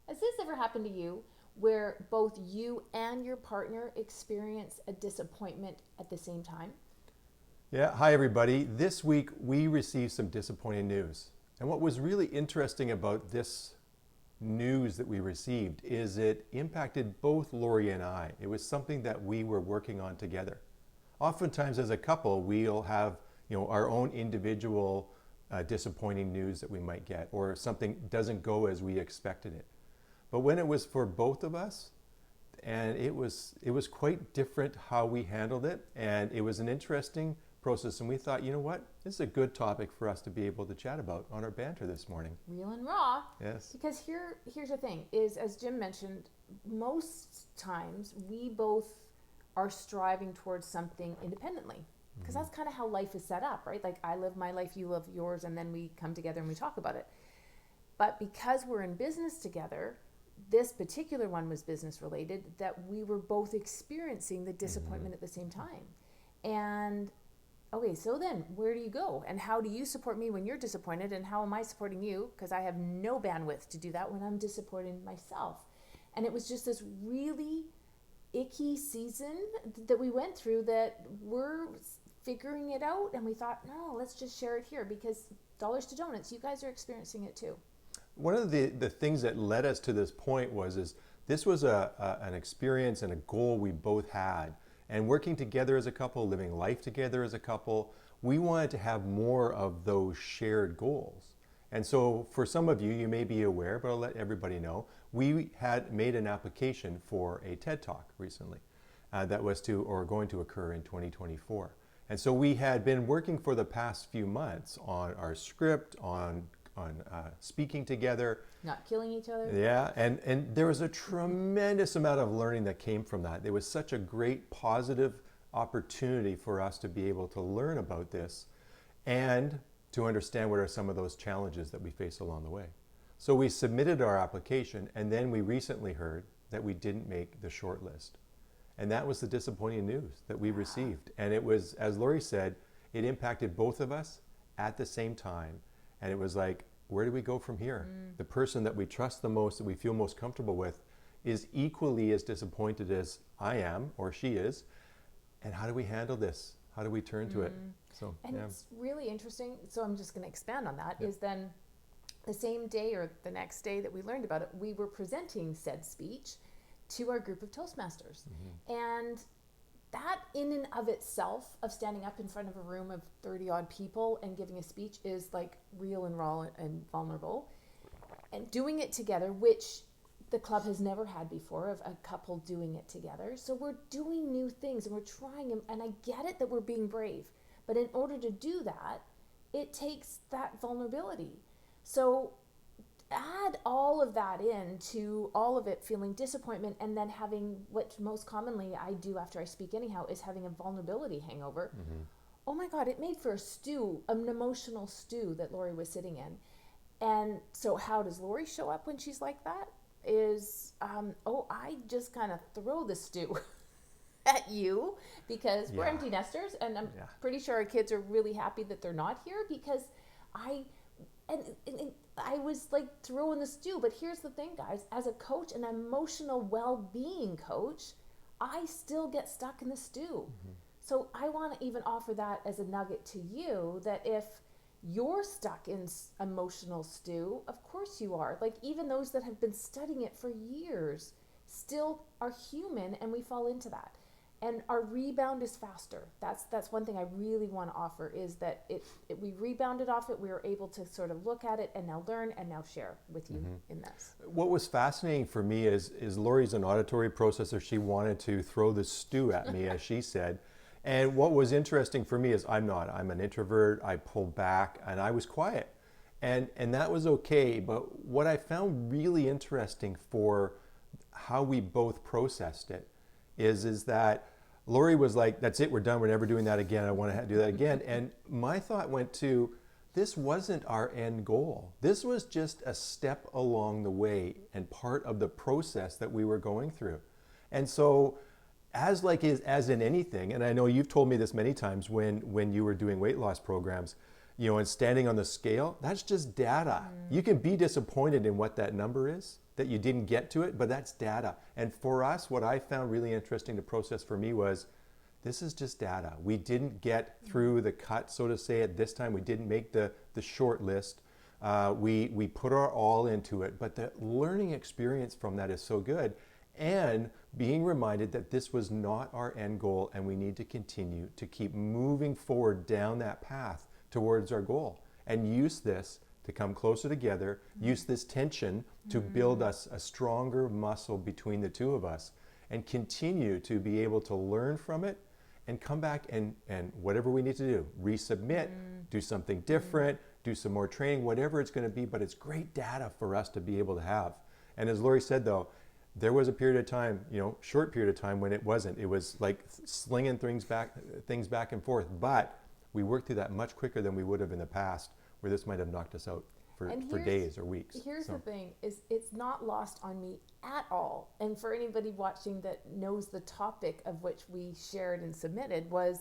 Has this ever happened to you where both you and your partner experience a disappointment at the same time? Yeah, hi everybody. This week we received some disappointing news. And what was really interesting about this news that we received is it impacted both Laurie and I. It was something that we were working on together. Oftentimes as a couple, we'll have, our own individual disappointing news that we might get, or something doesn't go as we expected it. But when it was for both of us, and it was quite different how we handled it, and it was an interesting process. And we thought, you know what, this is a good topic for us to be able to chat about on our banter this morning. Real and raw. Yes. Because here's the thing is, as Jim mentioned, most times we both are striving towards something independently, because that's kind of how life is set up, right? Like, I live my life, you live yours, and then we come together and we talk about it. But because we're in business together, this particular one was business related, that we were both experiencing the disappointment at the same time. And okay, so then where do you go? And how do you support me when you're disappointed? And how am I supporting you? Because I have no bandwidth to do that when I'm disappointed myself. And it was just this really icky season that we went through, that we're figuring it out. And we thought, no, let's just share it here, because dollars to donuts, you guys are experiencing it too. One of the things that led us to this point is this was an experience and a goal we both had. And working together as a couple, living life together as a couple, we wanted to have more of those shared goals. And so for some of you, you may be aware, but I'll let everybody know, we had made an application for a TED Talk recently that was going to occur in 2024. And so we had been working for the past few months on our script, on speaking together. Not killing each other. Yeah, and there was a tremendous amount of learning that came from that. It was such a great positive opportunity for us to be able to learn about this and to understand what are some of those challenges that we face along the way. So we submitted our application, and then we recently heard that we didn't make the short list. And that was the disappointing news that we received. And it was, as Laurie said, it impacted both of us at the same time. And it was like, where do we go from here? The person that we trust the most, that we feel most comfortable with, is equally as disappointed as I am, or she is. And how do we handle this? How do we turn to it? So, and it's really interesting. So I'm just going to expand on that. Is then the same day or the next day that we learned about it, we were presenting said speech to our group of Toastmasters. And that in and of itself, of standing up in front of a room of 30 odd people and giving a speech, is like real and raw and vulnerable. And doing it together, which the club has never had before, of a couple doing it together. So we're doing new things and we're trying, and I get it that we're being brave, but in order to do that, it takes that vulnerability. So add all of that into all of it, feeling disappointment, and then having what most commonly I do after I speak anyhow is having a vulnerability hangover. Oh my God, it made for a stew, an emotional stew that Laurie was sitting in. And so how does Laurie show up when she's like that? Is, I just kind of throw the stew at you, because we're empty nesters, and I'm pretty sure our kids are really happy that they're not here, because and I was like throwing the stew. But here's the thing, guys, as a coach, an emotional well-being coach, I still get stuck in the stew. So I want to even offer that as a nugget to you, that if you're stuck in emotional stew, of course you are. Like, even those that have been studying it for years still are human, and we fall into that. And our rebound is faster. That's one thing I really want to offer, is that we rebounded off it. We were able to sort of look at it and now learn and now share with you in this. what was fascinating for me is Laurie's an auditory processor. She wanted to throw the stew at me, as she said. And what was interesting for me is I'm not. I'm an introvert. I pulled back and I was quiet. And that was okay. But what I found really interesting for how we both processed it is that Laurie was like, that's it, we're done, we're never doing that again, I want to do that again. And my thought went to, this wasn't our end goal. This was just a step along the way and part of the process that we were going through. And so, as in anything, and I know you've told me this many times when you were doing weight loss programs, and standing on the scale, that's just data. You can be disappointed in what that number is, that you didn't get to it, but that's data. And for us, what I found really interesting to process for me was, this is just data. We didn't get through the cut, so to say, at this time. We didn't make the short list. We put our all into it, but the learning experience from that is so good. And being reminded that this was not our end goal, and we need to continue to keep moving forward down that path towards our goal, and use this to come closer together, use this tension to build us a stronger muscle between the two of us, and continue to be able to learn from it and come back and whatever we need to do, resubmit, do something different, do some more training, whatever it's going to be. But it's great data for us to be able to have. And as Laurie said, though, there was a period of time, short period of time when it wasn't. It was like slinging things back and forth. But we worked through that much quicker than we would have in the past, where this might have knocked us out for days or weeks. Here's the thing, is it's not lost on me at all. And for anybody watching that knows the topic of which we shared and submitted was,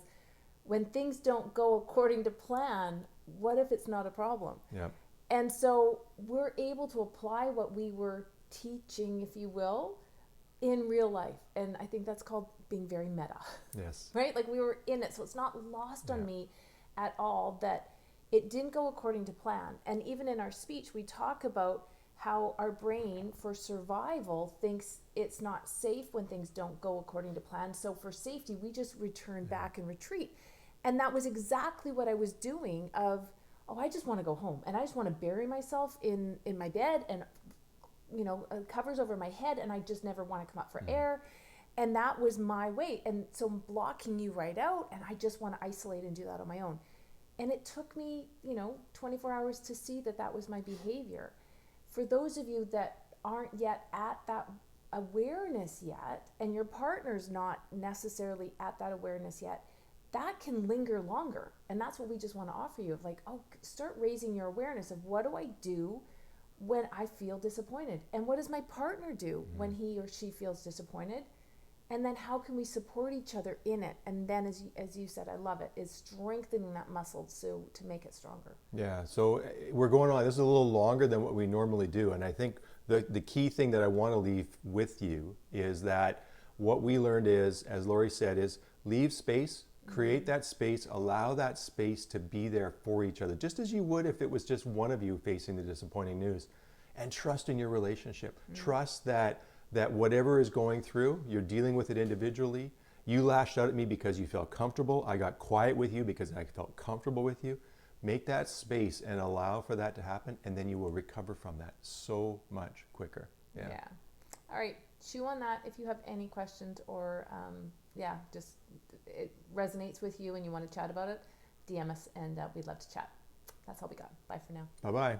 when things don't go according to plan, what if it's not a problem? Yeah. And so we're able to apply what we were teaching, if you will, in real life. And I think that's called being very meta. Yes. Right? Like, we were in it. So it's not lost on me at all that it didn't go according to plan. And even in our speech, we talk about how our brain, for survival, thinks it's not safe when things don't go according to plan. So for safety, we just return back and retreat. And that was exactly what I was doing of, I just want to go home. And I just want to bury myself in my bed and, covers over my head. And I just never want to come up for air. And that was my way. And so I'm blocking you right out. And I just want to isolate and do that on my own. And it took me, 24 hours to see that that was my behavior. For those of you that aren't yet at that awareness yet, and your partner's not necessarily at that awareness yet, that can linger longer. And that's what we just want to offer you, of like, start raising your awareness of, what do I do when I feel disappointed? And what does my partner do when he or she feels disappointed? And then how can we support each other in it? And then, as you said, I love it, is strengthening that muscle to make it stronger. Yeah, so we're going on. This is a little longer than what we normally do. And I think the key thing that I want to leave with you is that what we learned is, as Laurie said, is leave space, create that space, allow that space to be there for each other, just as you would if it was just one of you facing the disappointing news. And trust in your relationship. Trust that whatever is going through, you're dealing with it individually. You lashed out at me because you felt comfortable. I got quiet with you because I felt comfortable with you. Make that space and allow for that to happen, and then you will recover from that so much quicker. Yeah. All right, chew on that. If you have any questions or, just it resonates with you and you want to chat about it, DM us, and we'd love to chat. That's all we got. Bye for now. Bye-bye.